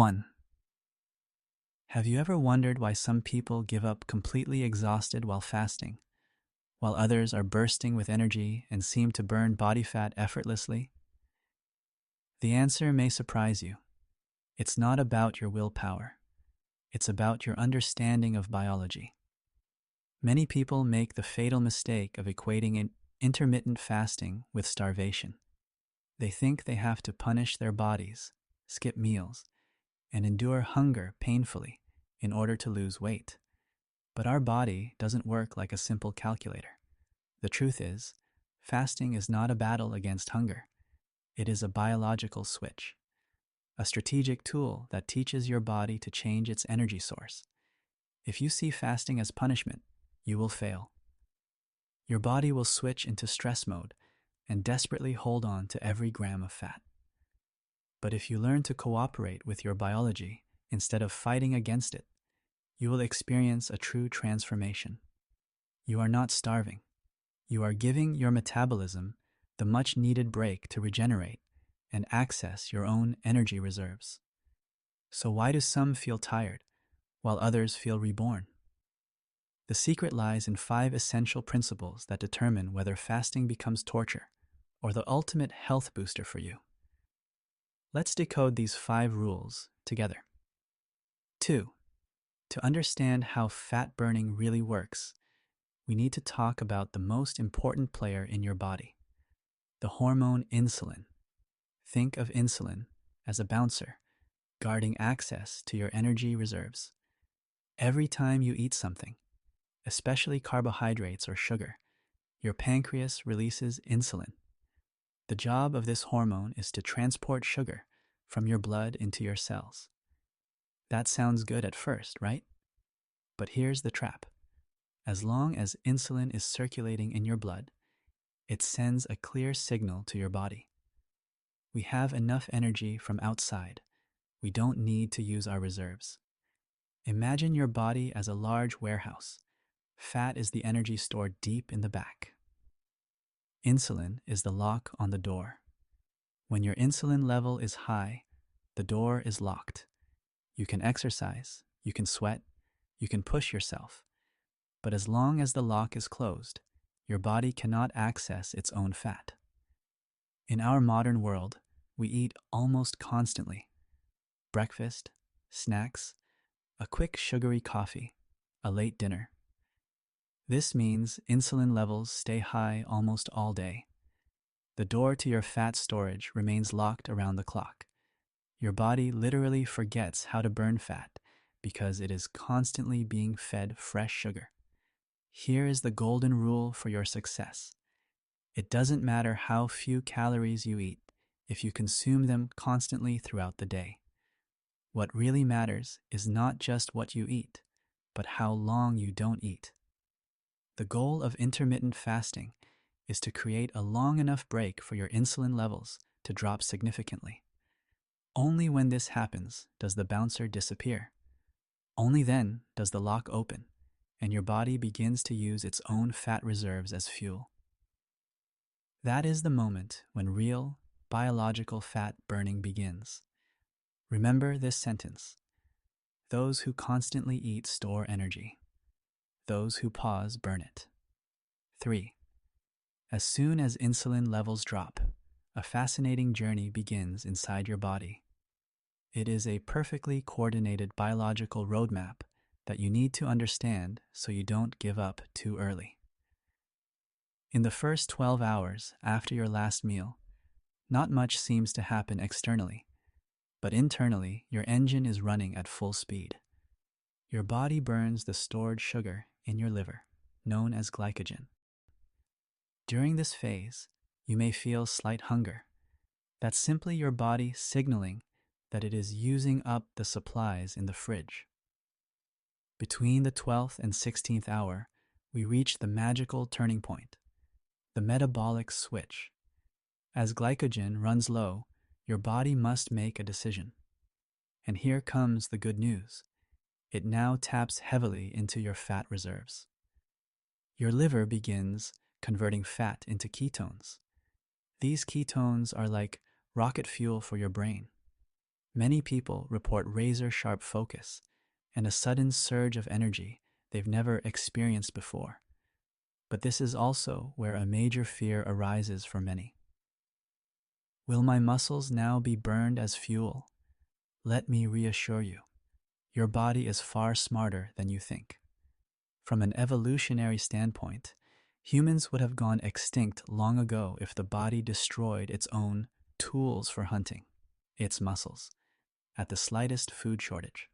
1. Have you ever wondered why some people give up completely exhausted while fasting, while others are bursting with energy and seem to burn body fat effortlessly? The answer may surprise you. It's not about your willpower. It's about your understanding of biology. Many people make the fatal mistake of equating intermittent fasting with starvation. They think they have to punish their bodies, skip meals, and endure hunger painfully in order to lose weight. But our body doesn't work like a simple calculator. The truth is, fasting is not a battle against hunger. It is a biological switch, a strategic tool that teaches your body to change its energy source. If you see fasting as punishment, you will fail. Your body will switch into stress mode and desperately hold on to every gram of fat. But if you learn to cooperate with your biology instead of fighting against it, you will experience a true transformation. You are not starving. You are giving your metabolism the much-needed break to regenerate and access your own energy reserves. So why do some feel tired while others feel reborn? The secret lies in 5 essential principles that determine whether fasting becomes torture or the ultimate health booster for you. Let's decode these 5 rules together. 2. To understand how fat burning really works, we need to talk about the most important player in your body, the hormone insulin. Think of insulin as a bouncer, guarding access to your energy reserves. Every time you eat something, especially carbohydrates or sugar, your pancreas releases insulin. The job of this hormone is to transport sugar from your blood into your cells. That sounds good at first, right? But here's the trap. As long as insulin is circulating in your blood, it sends a clear signal to your body. We have enough energy from outside. We don't need to use our reserves. Imagine your body as a large warehouse. Fat is the energy stored deep in the back. Insulin is the lock on the door. When your insulin level is high, the door is locked. You can exercise, you can sweat, you can push yourself. But as long as the lock is closed, your body cannot access its own fat. In our modern world, we eat almost constantly. Breakfast, snacks, a quick sugary coffee, a late dinner. This means insulin levels stay high almost all day. The door to your fat storage remains locked around the clock. Your body literally forgets how to burn fat because it is constantly being fed fresh sugar. Here is the golden rule for your success. It doesn't matter how few calories you eat if you consume them constantly throughout the day. What really matters is not just what you eat, but how long you don't eat. The goal of intermittent fasting is to create a long enough break for your insulin levels to drop significantly. Only when this happens does the bouncer disappear. Only then does the lock open, and your body begins to use its own fat reserves as fuel. That is the moment when real, biological fat burning begins. Remember this sentence: those who constantly eat store energy. Those who pause burn it. 3. As soon as insulin levels drop, a fascinating journey begins inside your body. It is a perfectly coordinated biological roadmap that you need to understand so you don't give up too early. In the first 12 hours after your last meal, not much seems to happen externally, but internally your engine is running at full speed. Your body burns the stored sugar in your liver, known as glycogen. During this phase, you may feel slight hunger. That's simply your body signaling that it is using up the supplies in the fridge. Between the 12th and 16th hour, we reach the magical turning point, the metabolic switch. As glycogen runs low, your body must make a decision. And here comes the good news. It now taps heavily into your fat reserves. Your liver begins converting fat into ketones. These ketones are like rocket fuel for your brain. Many people report razor-sharp focus and a sudden surge of energy they've never experienced before. But this is also where a major fear arises for many. Will my muscles now be burned as fuel? Let me reassure you, your body is far smarter than you think. From an evolutionary standpoint, humans would have gone extinct long ago if the body destroyed its own tools for hunting, its muscles, at the slightest food shortage.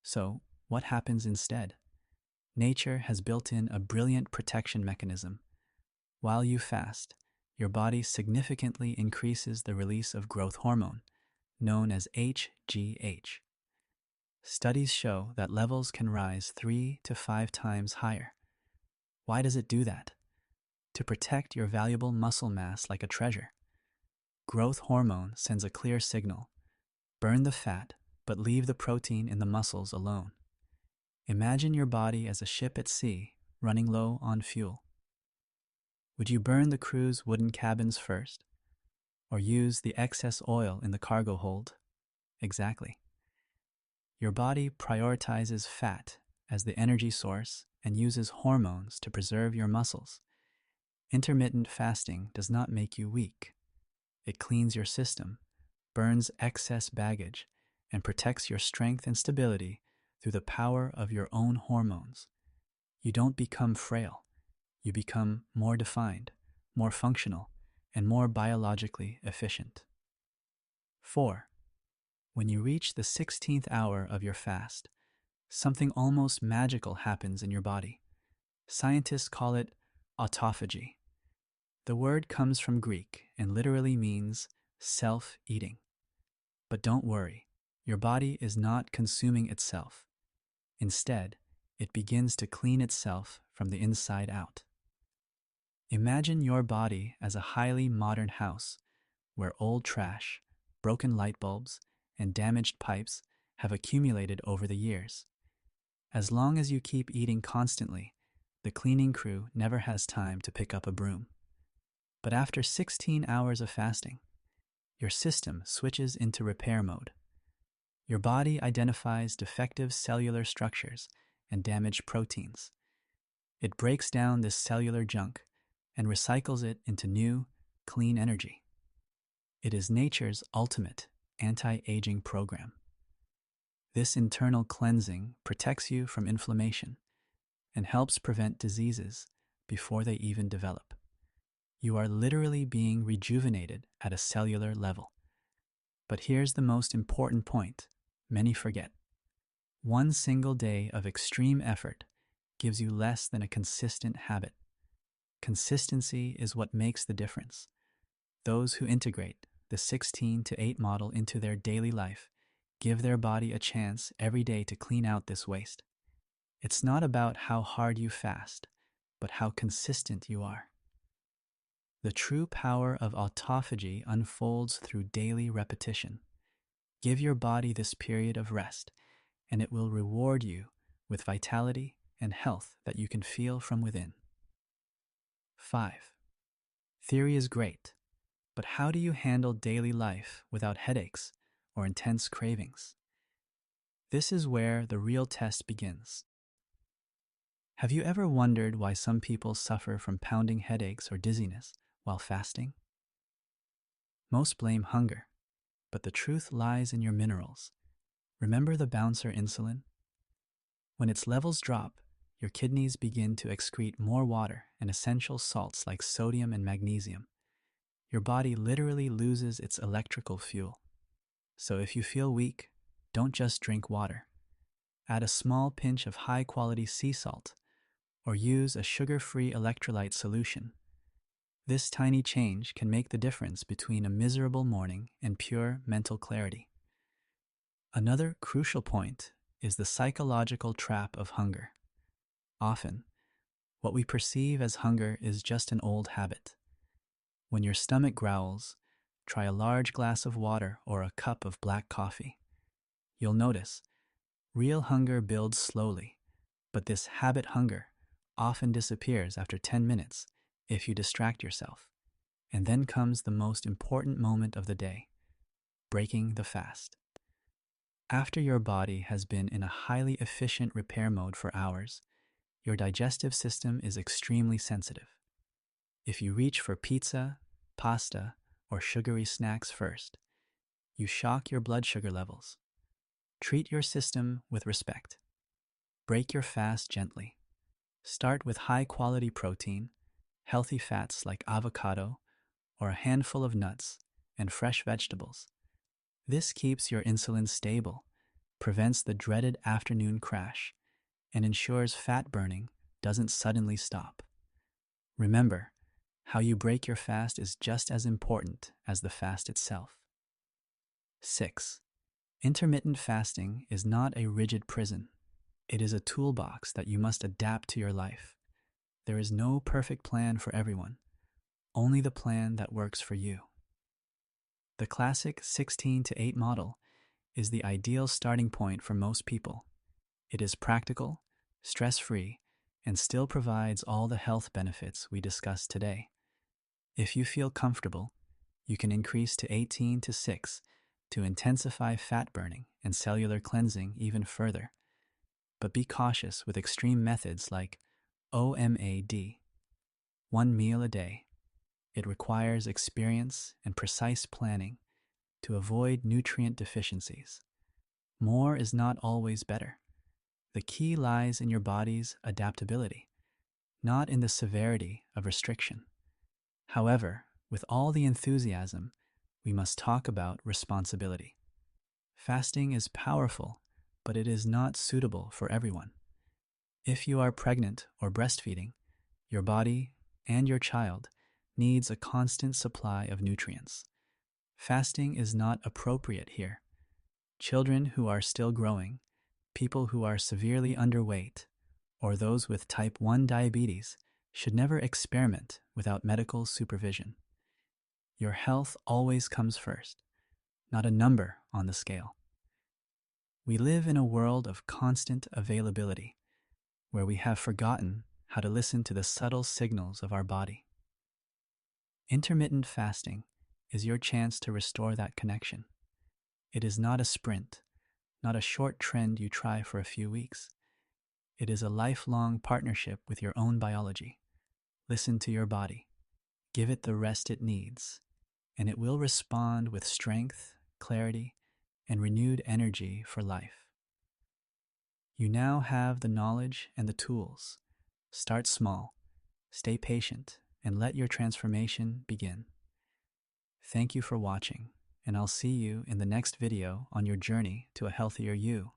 So, what happens instead? Nature has built in a brilliant protection mechanism. While you fast, your body significantly increases the release of growth hormone, known as HGH. Studies show that levels can rise 3 to 5 times higher. Why does it do that? To protect your valuable muscle mass like a treasure. Growth hormone sends a clear signal: burn the fat, but leave the protein in the muscles alone. Imagine your body as a ship at sea, running low on fuel. Would you burn the crew's wooden cabins first, or use the excess oil in the cargo hold? Exactly. Your body prioritizes fat as the energy source and uses hormones to preserve your muscles. Intermittent fasting does not make you weak. It cleans your system, burns excess baggage, and protects your strength and stability through the power of your own hormones. You don't become frail. You become more defined, more functional, and more biologically efficient. 4. When you reach the 16th hour of your fast, something almost magical happens in your body. Scientists call it autophagy. The word comes from Greek and literally means self-eating. But don't worry, your body is not consuming itself. Instead, it begins to clean itself from the inside out. Imagine your body as a highly modern house where old trash, broken light bulbs, and damaged pipes have accumulated over the years. As long as you keep eating constantly, the cleaning crew never has time to pick up a broom. But after 16 hours of fasting, your system switches into repair mode. Your body identifies defective cellular structures and damaged proteins. It breaks down this cellular junk and recycles it into new, clean energy. It is nature's ultimate anti-aging program. This internal cleansing protects you from inflammation and helps prevent diseases before they even develop. You are literally being rejuvenated at a cellular level. But here's the most important point many forget. One single day of extreme effort gives you less than a consistent habit. Consistency is what makes the difference. Those who integrate the 16 to 8 model into their daily life give their body a chance every day to clean out this waste. It's not about how hard you fast, but how consistent you are. The true power of autophagy unfolds through daily repetition. Give your body this period of rest, and it will reward you with vitality and health that you can feel from within. 5. Theory is great, but how do you handle daily life without headaches or intense cravings? This is where the real test begins. Have you ever wondered why some people suffer from pounding headaches or dizziness while fasting? Most blame hunger, but the truth lies in your minerals. Remember the bouncer insulin? When its levels drop, your kidneys begin to excrete more water and essential salts like sodium and magnesium. Your body literally loses its electrical fuel. So if you feel weak, don't just drink water. Add a small pinch of high-quality sea salt or use a sugar-free electrolyte solution. This tiny change can make the difference between a miserable morning and pure mental clarity. Another crucial point is the psychological trap of hunger. Often, what we perceive as hunger is just an old habit. When your stomach growls, try a large glass of water or a cup of black coffee. You'll notice, real hunger builds slowly, but this habit hunger often disappears after 10 minutes if you distract yourself. And then comes the most important moment of the day. breaking the fast. After your body has been in a highly efficient repair mode for hours, your digestive system is extremely sensitive. If you reach for pizza, pasta, or sugary snacks first, you shock your blood sugar levels. Treat your system with respect. Break your fast gently. Start with high-quality protein, healthy fats like avocado, or a handful of nuts and fresh vegetables. This keeps your insulin stable, prevents the dreaded afternoon crash, and ensures fat burning doesn't suddenly stop. Remember, how you break your fast is just as important as the fast itself. 6. Intermittent fasting is not a rigid prison. It is a toolbox that you must adapt to your life. There is no perfect plan for everyone, only the plan that works for you. The classic 16-8 model is the ideal starting point for most people. It is practical, stress-free, and still provides all the health benefits we discussed today. If you feel comfortable, you can increase to 18-6 to intensify fat burning and cellular cleansing even further. But be cautious with extreme methods like OMAD, 1 meal a day. It requires experience and precise planning to avoid nutrient deficiencies. More is not always better. The key lies in your body's adaptability, not in the severity of restriction. However, with all the enthusiasm, we must talk about responsibility. Fasting is powerful, but it is not suitable for everyone. If you are pregnant or breastfeeding, your body and your child needs a constant supply of nutrients. Fasting is not appropriate here. Children who are still growing, people who are severely underweight, or those with type 1 diabetes should never experiment without medical supervision. Your health always comes first, not a number on the scale. We live in a world of constant availability, where we have forgotten how to listen to the subtle signals of our body. Intermittent fasting is your chance to restore that connection. It is not a sprint, not a short trend you try for a few weeks. It is a lifelong partnership with your own biology. Listen to your body. Give it the rest it needs, and it will respond with strength, clarity, and renewed energy for life. You now have the knowledge and the tools. Start small, stay patient, and let your transformation begin. Thank you for watching, and I'll see you in the next video on your journey to a healthier you.